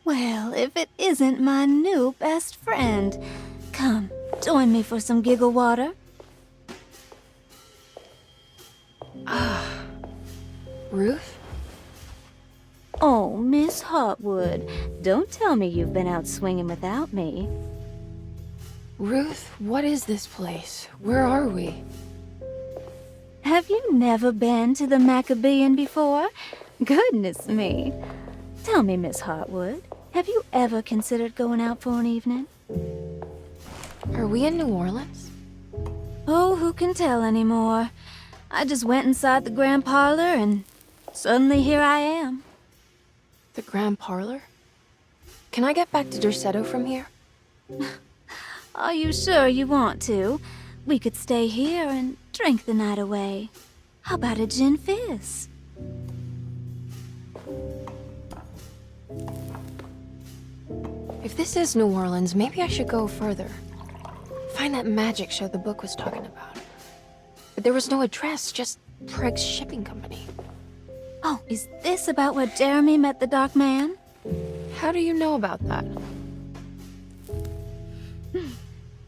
Well, if it isn't my new best friend. Come, join me for some giggle water. Ruth? Oh, Miss Hotwood, don't tell me you've been out swinging without me. Ruth, what is this place? Where are we? Have you never been to the Maccabean before? Goodness me. Tell me, Miss Hotwood, have you ever considered going out for an evening? Are we in New Orleans? Oh, who can tell anymore? I just went inside the grand parlor and suddenly here I am. The Grand Parlor? Can I get back to Derceto from here? Are you sure you want to? We could stay here and drink the night away. How about a gin fizz? If this is New Orleans, maybe I should go further. Find that magic show the book was talking about. But there was no address, just Pregzt Shipping Company. Oh, is this about where Jeremy met the Dark Man? How do you know about that?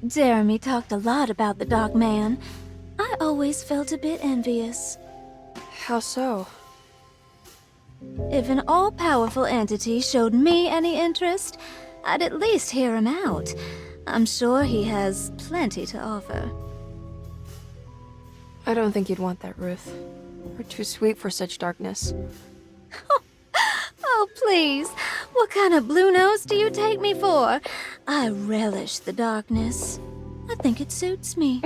Jeremy talked a lot about the Dark Man. I always felt a bit envious. How so? If an all-powerful entity showed me any interest, I'd at least hear him out. I'm sure he has plenty to offer. I don't think you'd want that, Ruth. You're too sweet for such darkness. Oh, please. What kind of blue nose do you take me for? I relish the darkness. I think it suits me.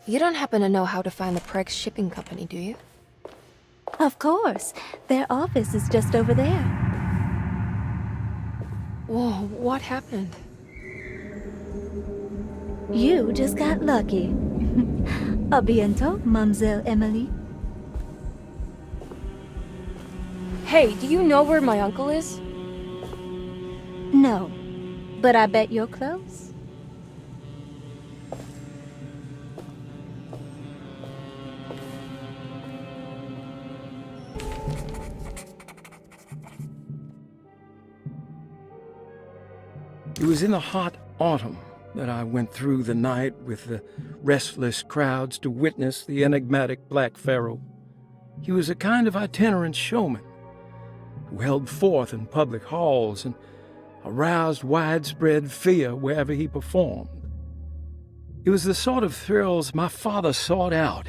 You don't happen to know how to find the Pregzt Shipping Company, do you? Of course. Their office is just over there. Whoa, what happened? You just got lucky. A bientôt, Mademoiselle Emily. Hey, do you know where my uncle is? No, but I bet you're close. It was in the hot autumn that I went through the night with the restless crowds to witness the enigmatic Black Pharaoh. He was a kind of itinerant showman who held forth in public halls and aroused widespread fear wherever he performed. It was the sort of thrills my father sought out,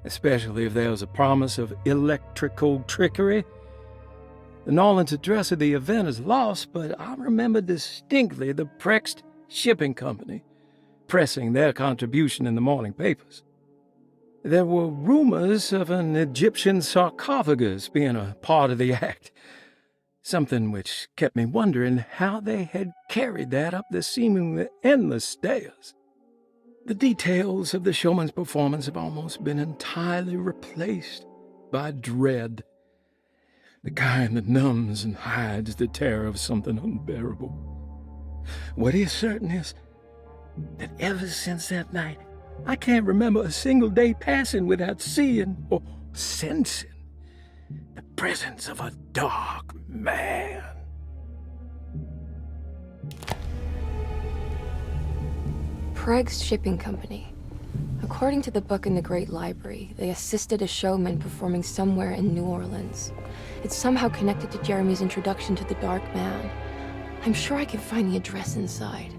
especially if there was a promise of electrical trickery. The Nolan's address of the event is lost, but I remember distinctly the Pregzt Shipping Company pressing their contribution in the morning papers. There were rumors of an Egyptian sarcophagus being a part of the act, something which kept me wondering how they had carried that up the seemingly endless stairs. The details of the showman's performance have almost been entirely replaced by dread, the kind that numbs and hides the terror of something unbearable. What is certain is that ever since that night, I can't remember a single day passing without seeing or sensing the presence of a dark man. Pregzt Shipping Company. According to the book in the Great Library, they assisted a showman performing somewhere in New Orleans. It's somehow connected to Jeremy's introduction to the Dark Man. I'm sure I can find the address inside.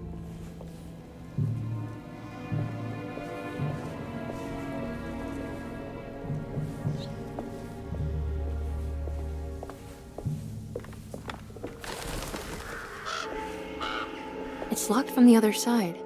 It's locked from the other side.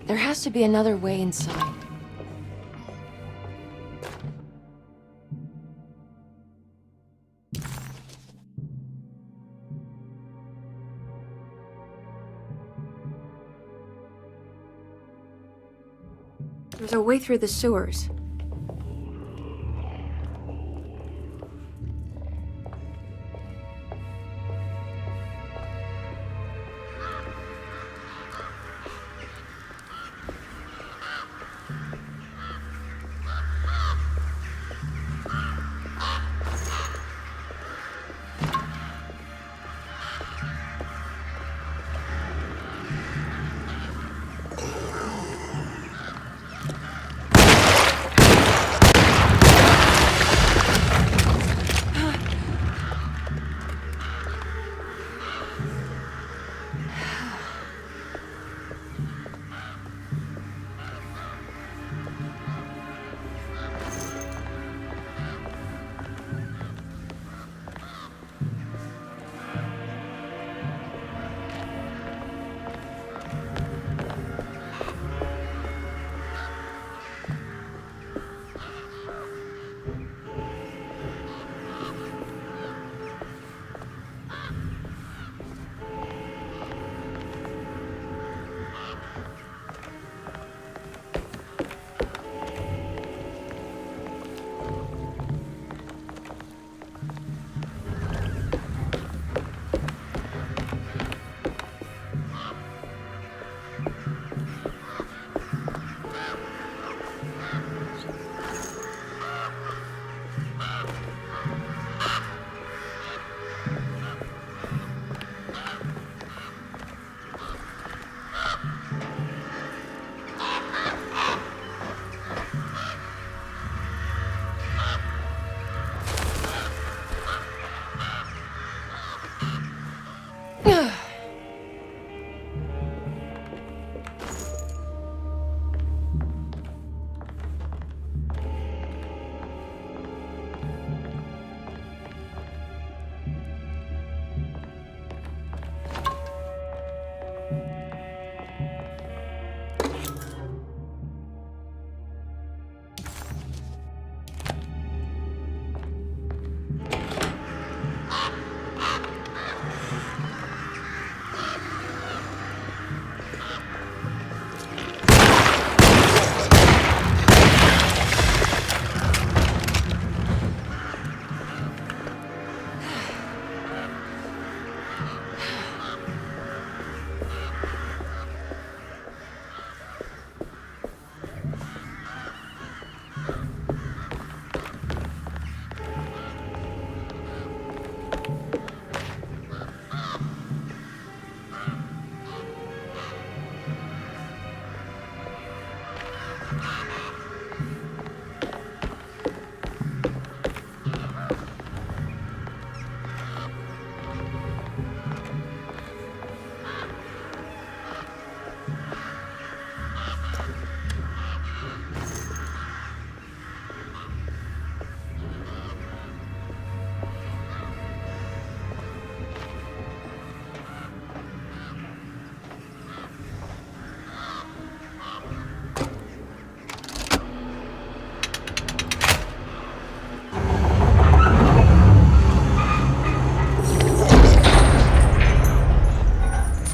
There has to be another way inside. There's a way through the sewers.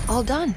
All done.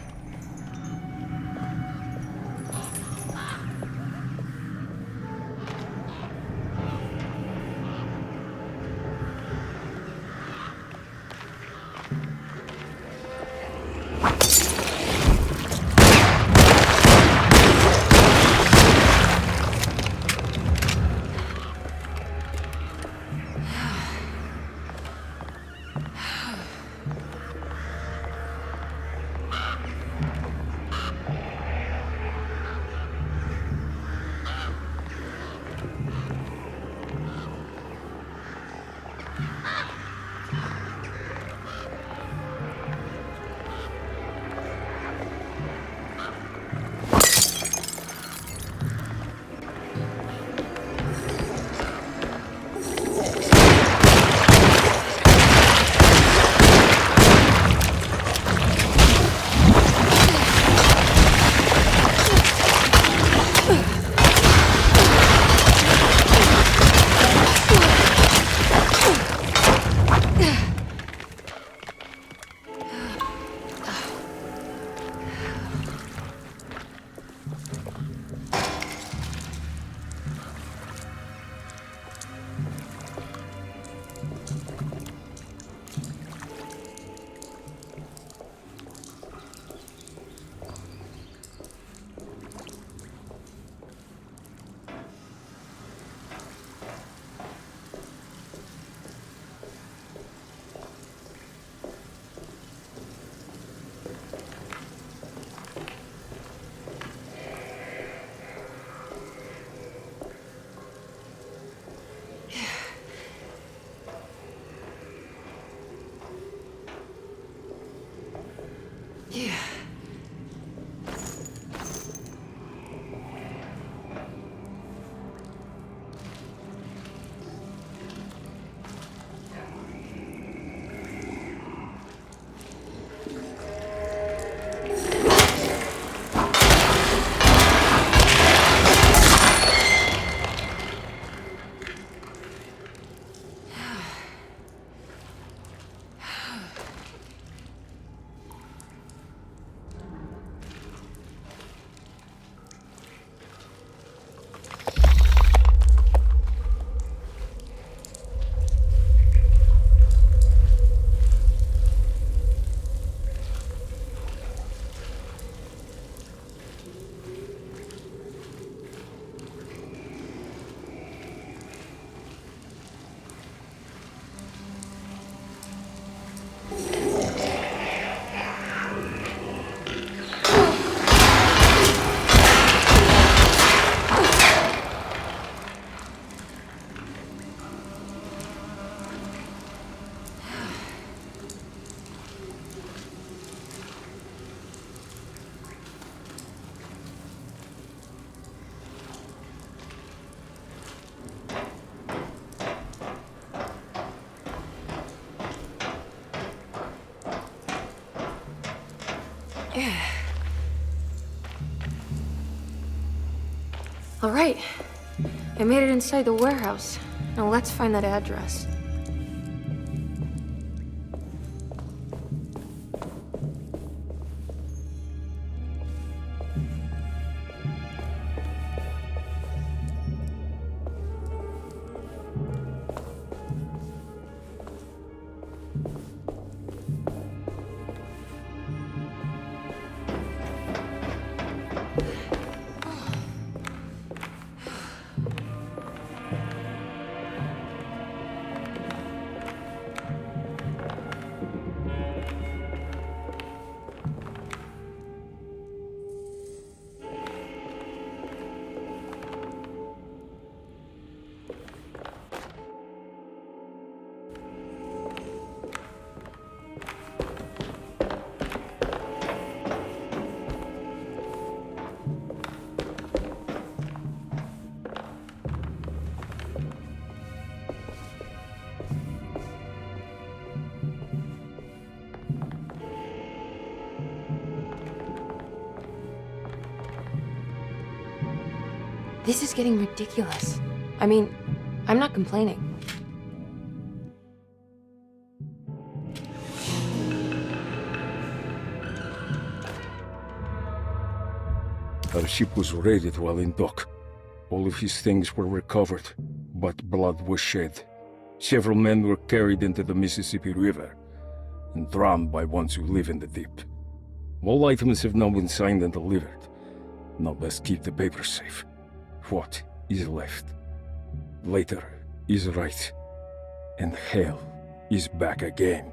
All right. I made it inside the warehouse. Now let's find that address. This is getting ridiculous. I mean, I'm not complaining. Our ship was raided while in dock. All of his things were recovered, but blood was shed. Several men were carried into the Mississippi River and drowned by ones who live in the deep. All items have now been signed and delivered. Now best keep the papers safe. What is left? Later is right, and hell is back again.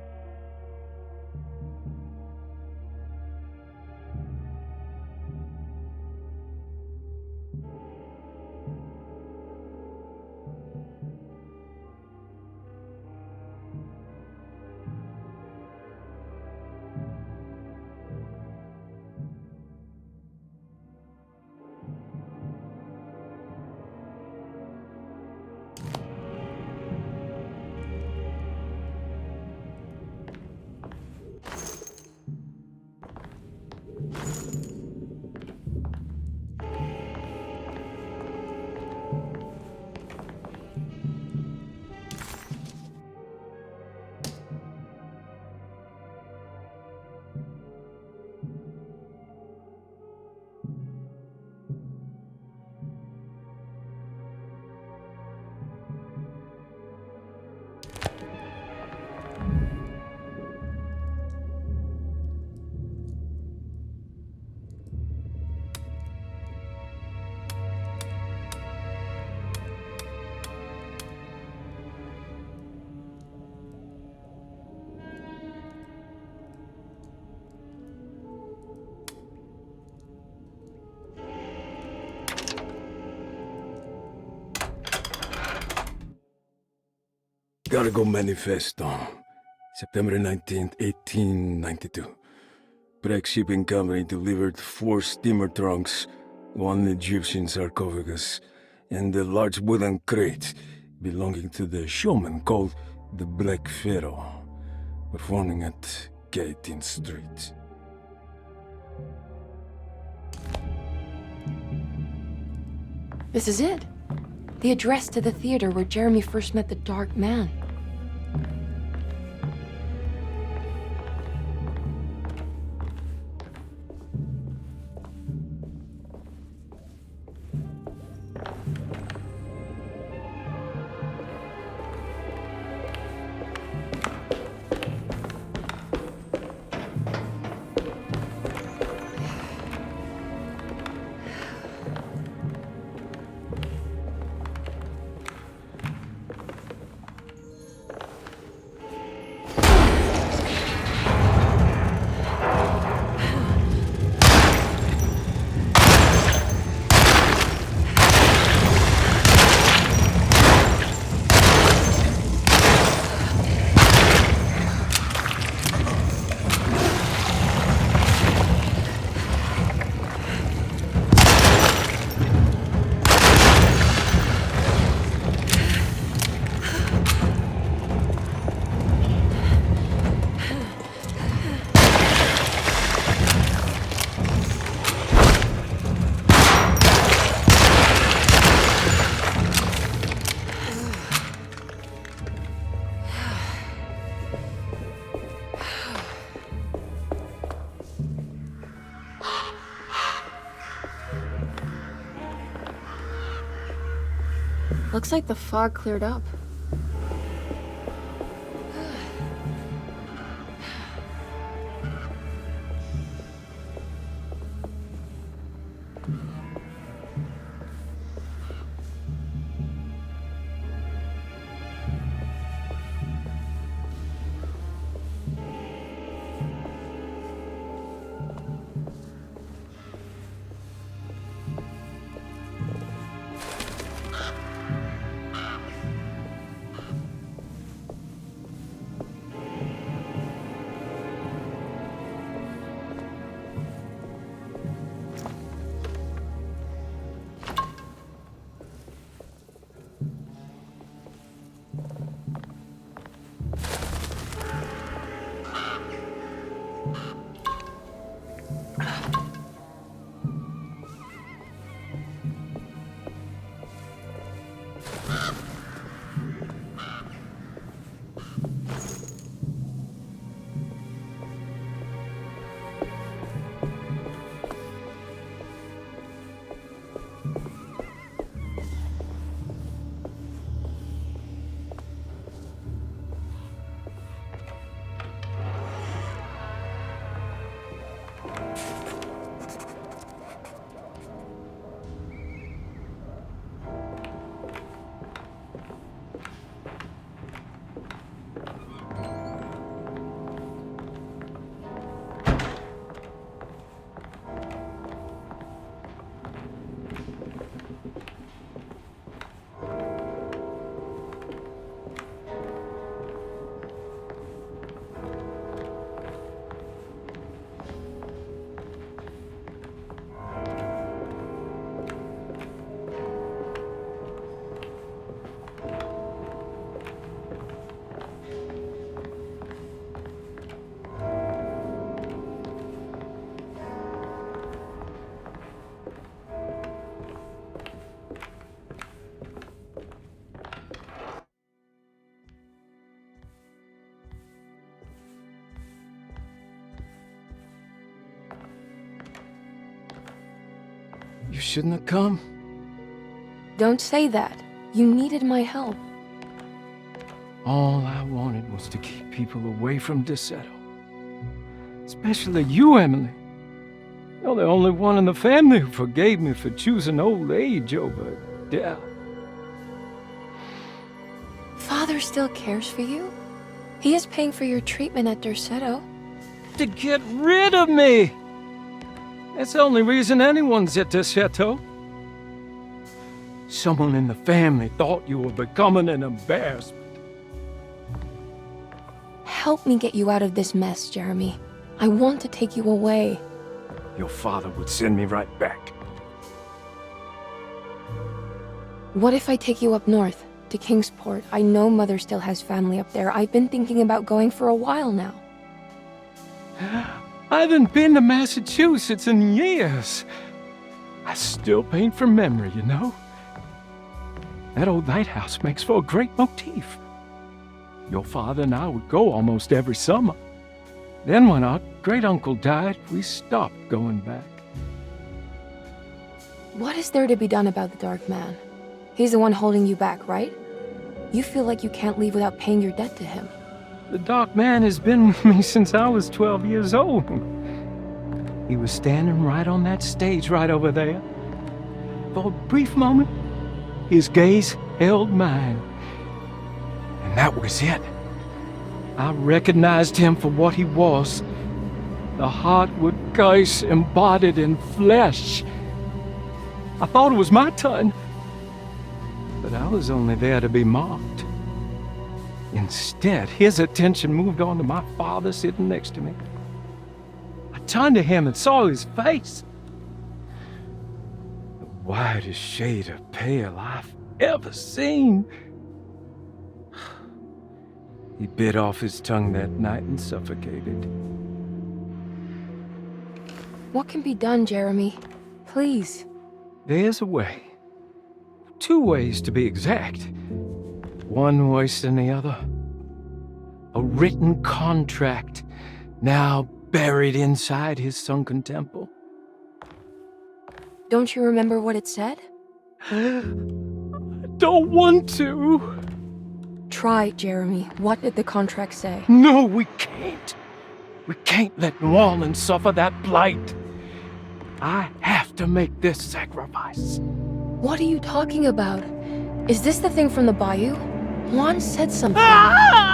Cargo Manifesto, September 19th, 1892. Pregzt Shipping Company delivered 4 steamer trunks, 1 Egyptian sarcophagus, and a large wooden crate belonging to the showman called the Black Pharaoh, performing at 18th Street. This is it. The address to the theater where Jeremy first met the Dark Man. Looks like the fog cleared up. You shouldn't have come. Don't say that. You needed my help. All I wanted was to keep people away from Desetto. Especially you, Emily. You're the only one in the family who forgave me for choosing old age over death. Father still cares for you? He is paying for your treatment at Desetto. To get rid of me! That's the only reason anyone's at Desetto. Someone in the family thought you were becoming an embarrassment. Help me get you out of this mess, Jeremy. I want to take you away. Your father would send me right back. What if I take you up north, to Kingsport? I know Mother still has family up there. I've been thinking about going for a while now. I haven't been to Massachusetts in years. I still paint from memory, you know? That old lighthouse makes for a great motif. Your father and I would go almost every summer. Then when our great-uncle died, we stopped going back. What is there to be done about the Dark Man? He's the one holding you back, right? You feel like you can't leave without paying your debt to him. The Dark Man has been with me since I was 12 years old. He was standing right on that stage right over there. For a brief moment, his gaze held mine. And that was it. I recognized him for what he was. The Heartwood curse embodied in flesh. I thought it was my turn. But I was only there to be mocked. Instead, his attention moved on to my father sitting next to me. I turned to him and saw his face. The whitest shade of pale I've ever seen. He bit off his tongue that night and suffocated. What can be done, Jeremy? Please. There's a way. 2 ways to be exact. One worse than the other. A written contract, now buried inside his sunken temple. Don't you remember what it said? I don't want to. Try, Jeremy. What did the contract say? No, we can't. We can't let New Orleans suffer that blight. I have to make this sacrifice. What are you talking about? Is this the thing from the bayou? Juan said something. Ah!